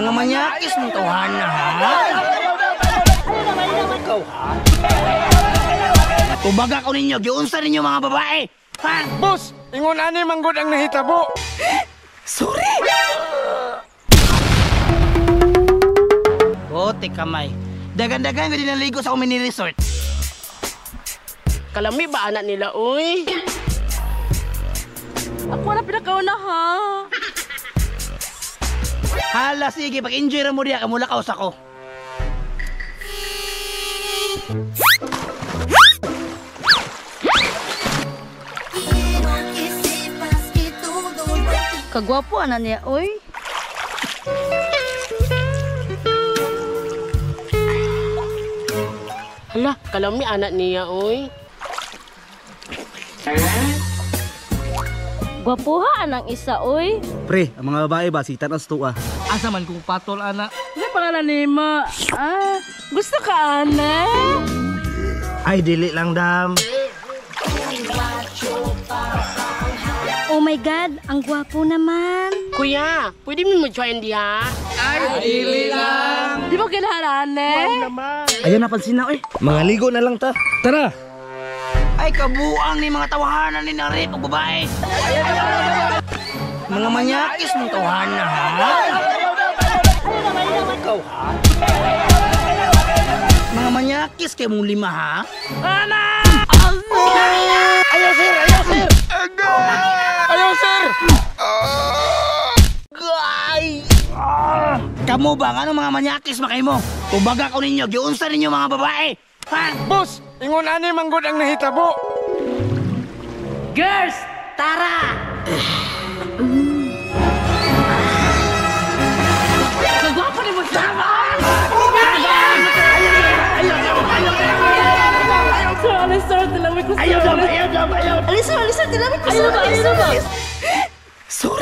Mga manyakis mong tawhana, ha? Ikaw, ha? Tubaga ko ninyo, giunsa ninyo mga babae! Ha? Boss, ingon ani manggod ang nahitabo. Sorry! Bote kamay. Dagan-dagan ko din naligo sa mini resort. Kalami ba anak nila, uy? Ako na pinakauna, ha? Hala, sige, pag-enjoy mo diya, kamulakaw sa ko. Kagwapo, anak niya, oy. Hala, kalami anak niya, uy. Gwapo ha, anang isa, oy. Pre, ang mga babae ba, sitan ang stuwa. Asa man kung patol, anak? Ano pangalan ni Ma? Ah, gusto ka, ana? Ay, dili lang, dam. Oh my God, ang gwapo naman. Kuya, pwede mo join diha? Ay, dili lang! Di ba kailangan, ane? Ayan, napansin na, eh. Mga ligo na lang ta. Tara! Ay, kabuang ni mga tawahanan ni Narit o babae. Mga manyakis mong tawhana, ha? Ikaw, ha? Mga manyakis kayo mong lima, ha? Ana! Ayaw sir, ayaw sir. Ayaw sir. Gay! Kamu ba? Ano mga manyakis makay mo? Tubaga ko ninyo, giunsa ninyo mga babae. Ha? Boss, ingon ani manggod ang nahitabo. Girls! Tara! Kagwapo ni mo sama! Alisar, tilawit ko sa... Ayaw daw! Alisar, tilawit ko sa... Sorry!